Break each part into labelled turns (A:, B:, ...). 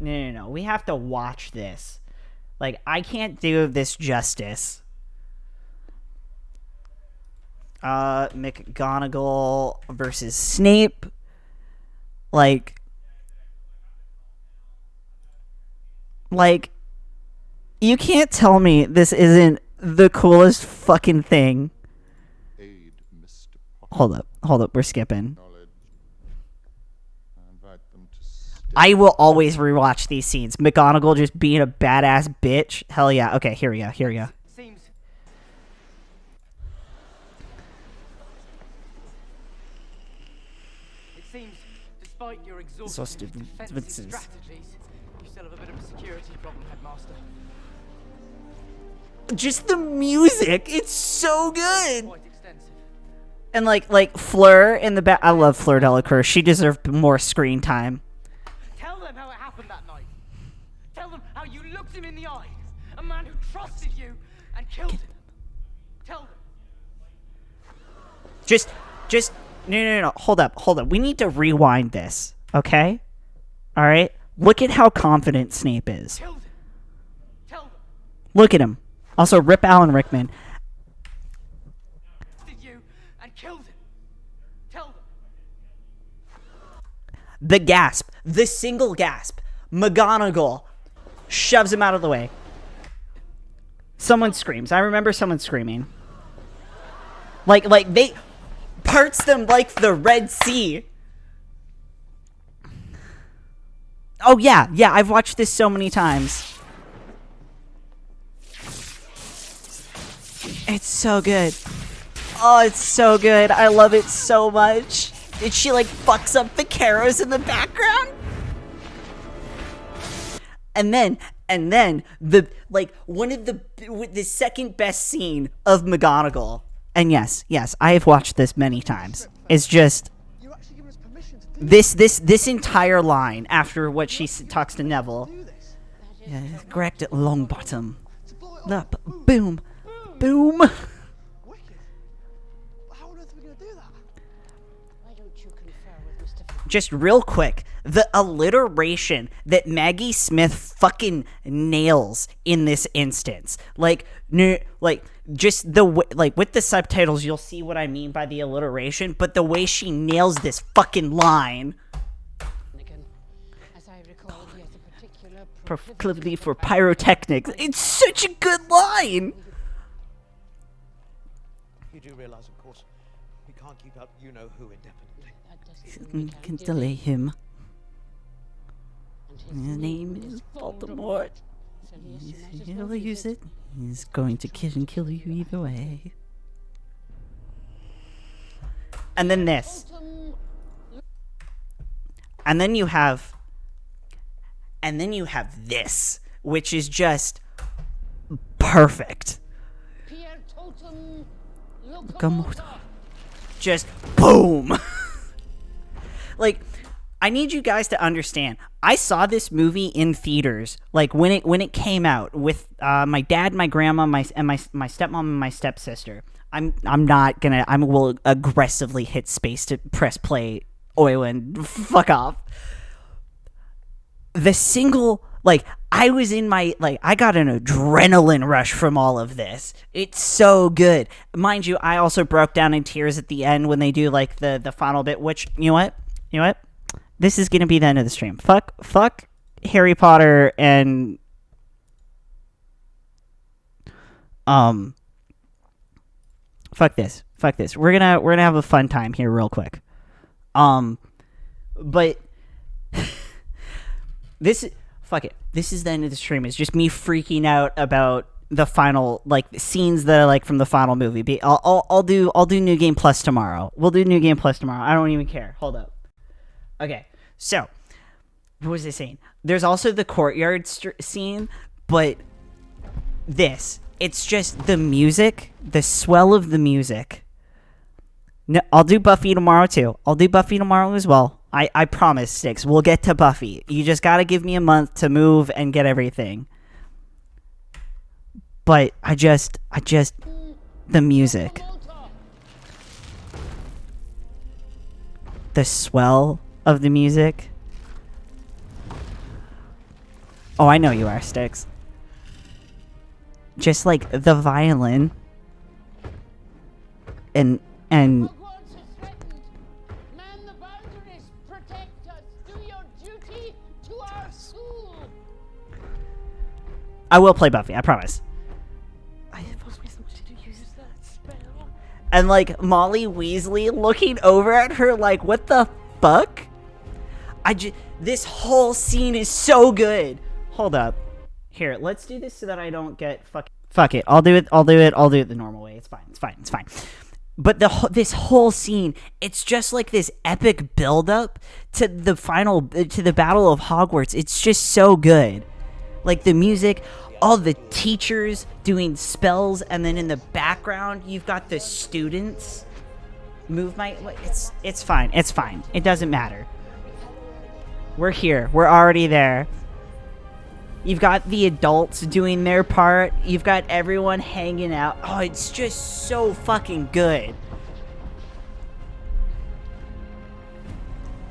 A: No. We have to watch this. Like, I can't do this justice. McGonagall versus Snape. Like, you can't tell me this isn't the coolest fucking thing. Hold up, we're skipping. I will always rewatch these scenes. McGonagall just being a badass bitch. Hell yeah. Okay, here we go.
B: It seems, despite your exhaustive defensive strategies, you still have a bit of a security problem, Headmaster.
A: Just the music, it's so good.
B: Quite extensive.
A: And like Fleur in the back. I love Fleur Delacour. She deserved more screen time.
B: Tell them how it happened that night. Tell them how you looked him in the eye. A man who trusted you and killed him. Tell them.
A: Just no. Hold up. We need to rewind this, okay? All right. Look at how confident Snape is.
B: Killed him. Tell them.
A: Look at him. Also, rip Alan Rickman.
B: Did you and killed him. Tell them.
A: The gasp. The single gasp. McGonagall shoves him out of the way. Someone screams. I remember someone screaming. Like they parts them like the Red Sea. Oh yeah, I've watched this so many times. It's so good. Oh, it's so good. I love it so much. Did she like fucks up the Caros in the background? And then the like one of the second best scene of McGonagall. And yes, I have watched this many times. It's just this entire line after what she talks to Neville. Yeah, correct it, Longbottom. Up, boom.
C: Wicked. How on earth are we going to do that?
D: Why don't you confer with Mr.
A: Just real quick, the alliteration that Maggie Smith fucking nails in this instance. Just the way, like with the subtitles, you'll see what I mean by the alliteration, but the way she nails this fucking line.
D: As I recall, he has a particular
A: Proclivity for pyrotechnics. It's such a good line.
C: You do realise, of course, we can't keep up you-know-who indefinitely.
A: Can delay him. His name is Voldemort. He'll use it. He's going to kill you either way. And then this. And then you have this, which is just perfect. Just boom. Like, I need you guys to understand. I saw this movie in theaters, like when it came out, with my dad, my grandma, my stepmom, and my stepsister. I will aggressively hit space to press play, and fuck off. The single, like, I was in my, like, I got an adrenaline rush from all of this. It's so good. Mind you, I also broke down in tears at the end when they do, like, the final bit, which, you know what? This is gonna be the end of the stream. Fuck Harry Potter and fuck this. We're gonna have a fun time here real quick. But fuck it. This is the end of the stream. It's just me freaking out about the final, like, scenes that are, like, from the final movie. I'll do New Game Plus tomorrow. We'll do New Game Plus tomorrow. I don't even care. Hold up. Okay. So, what was I saying? There's also the courtyard scene, but it's just the music, the swell of the music. No, I'll do Buffy tomorrow too. I'll do Buffy tomorrow as well. I promise, Sticks. We'll get to Buffy. You just gotta give me a month to move and get everything. But I just the music, the swell of the music. Oh, I know you are, Sticks. Just like the violin. And
D: Hogwarts is threatened. Man the boundaries. Protect us. Do your duty to our school.
A: I will play Buffy, I promise.
B: I was supposed to use that spell.
A: And like Molly Weasley looking over at her like, what the fuck? This whole scene is so good. Hold up. Here, let's do this so that I don't get fuck it. I'll do it the normal way. It's fine. But this whole scene, it's just like this epic build-up to the Battle of Hogwarts. It's just so good. Like the music, all the teachers doing spells, and then in the background, you've got the students. It's fine. It doesn't matter. We're here. We're already there. You've got the adults doing their part. You've got everyone hanging out. Oh, it's just so fucking good.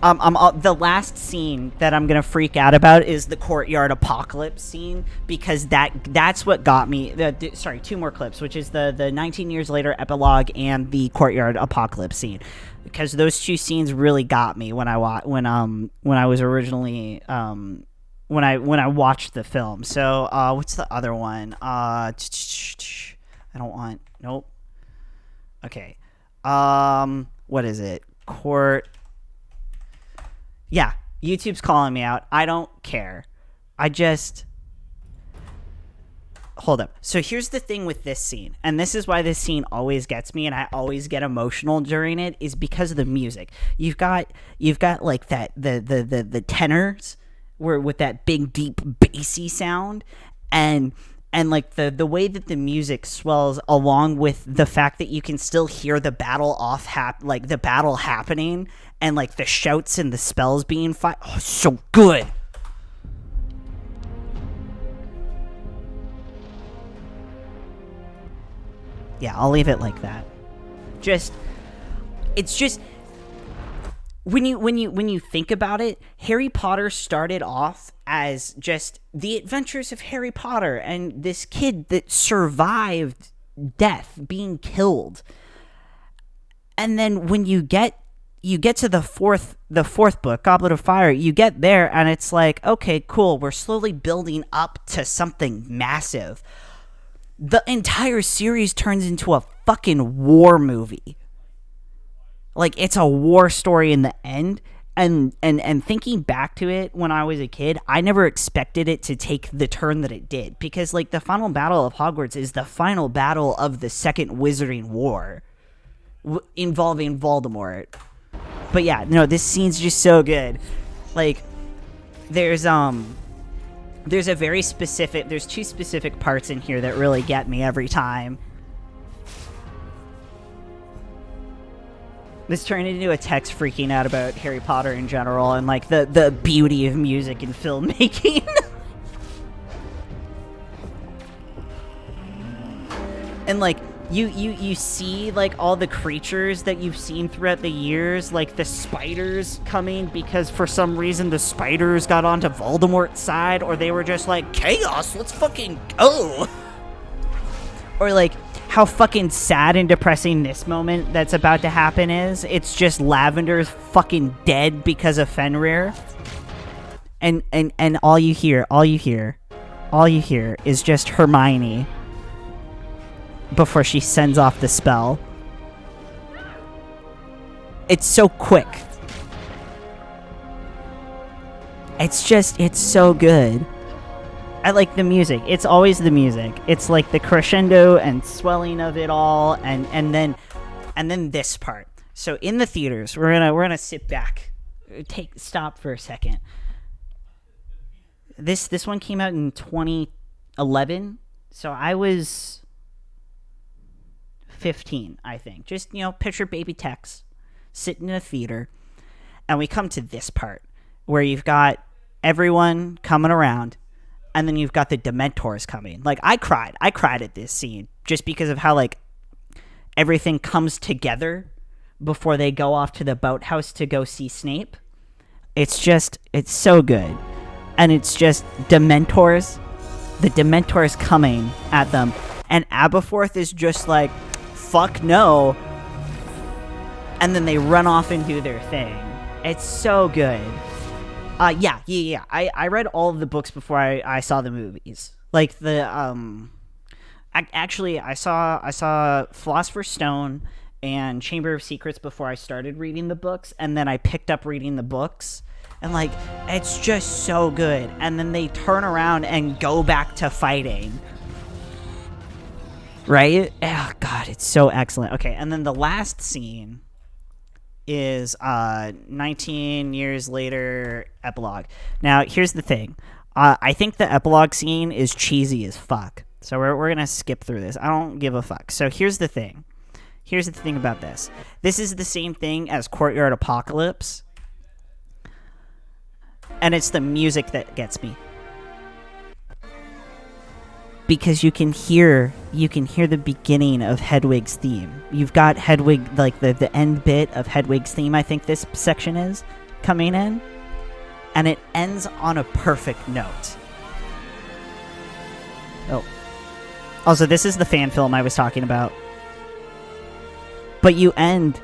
A: The last scene that I'm gonna freak out about is the courtyard apocalypse scene, because that's what got me. Sorry, two more clips, which is the 19 years later epilogue and the courtyard apocalypse scene, because those two scenes really got me when I was originally when I watched the film. So what's the other one? I don't want. Nope. Okay. What is it? Yeah, YouTube's calling me out. I don't care. Hold up. So here's the thing with this scene, and this is why this scene always gets me, and I always get emotional during it, is because of the music. You've got like that the tenors where with that big deep bassy sound, and like the way that the music swells along with the fact that you can still hear the battle the battle happening, and like the shouts and the spells being fired. Oh, so good. Yeah, I'll leave it like that. It's just when you think about it, Harry Potter started off as just the adventures of Harry Potter and this kid that survived death, being killed. And then when you get to the fourth book, Goblet of Fire, you get there and it's like, okay, cool, we're slowly building up to something massive. The entire series turns into a fucking war movie. Like, it's a war story in the end. And thinking back to it when I was a kid, I never expected it to take the turn that it did. Because, like, the final battle of Hogwarts is the final battle of the Second Wizarding War involving Voldemort. But yeah, no, this scene's just so good. Like, there's two specific parts in here that really get me every time. This turned into a text freaking out about Harry Potter in general and like the beauty of music and filmmaking. And like you see like all the creatures that you've seen throughout the years, like the spiders coming because for some reason the spiders got onto Voldemort's side, or they were just like, chaos, let's fucking go. Or like how fucking sad and depressing this moment that's about to happen is. It's just Lavender's fucking dead because of Fenrir. And all you hear is just Hermione before she sends off the spell. It's so quick. It's so good. I like the music. It's always the music. It's like the crescendo and swelling of it all, and then this part. So in the theaters, we're gonna sit back, stop for a second. This one came out in 2011, so I was 15, I think. Just, picture baby Tex sitting in a theater, and we come to this part where you've got everyone coming around, and then you've got the Dementors coming. Like, I cried at this scene just because of how like everything comes together before they go off to the boathouse to go see Snape. It's so good. and it's just Dementors. The Dementors coming at them, and Aberforth is just like, fuck no, and then they run off and do their thing. It's so good. Yeah. I read all of the books before I saw the movies. Like the actually I saw Philosopher's Stone and Chamber of Secrets before I started reading the books, and then I picked up reading the books, and like it's just so good. And then they turn around and go back to fighting. Right? Oh god, it's so excellent. Okay, and then the last scene is 19 years later epilogue. Now, here's the thing. I think the epilogue scene is cheesy as fuck. So we're going to skip through this. I don't give a fuck. So here's the thing. Here's the thing about this. This is the same thing as Courtyard Apocalypse. And it's the music that gets me. Because you can hear the beginning of Hedwig's theme. You've got Hedwig, like the end bit of Hedwig's theme, I think this section is, coming in. And it ends on a perfect note. Oh. Also, this is the fan film I was talking about. But you end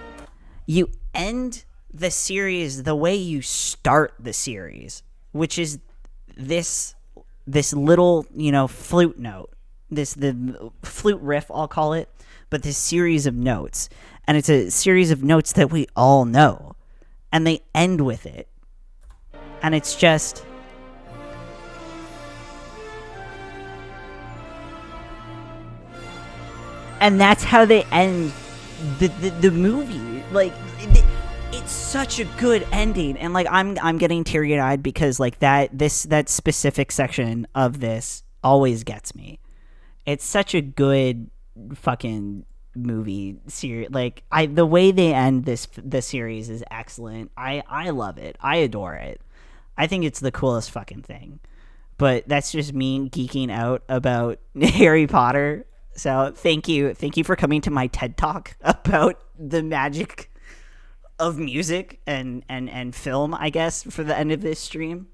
A: the series the way you start the series, which is this little, flute note, the flute riff, I'll call it, but this series of notes. And it's a series of notes that we all know. And they end with it. And it's just... And that's how they end the movie. Like, it's such a good ending. And like I'm getting teary-eyed because like that specific section of this always gets me. It's such a good fucking movie series. Like the way they end the series is excellent. I love it. I adore it. I think it's the coolest fucking thing. But that's just me geeking out about Harry Potter. So thank you for coming to my TED Talk about the magic of music and film, I guess, for the end of this stream.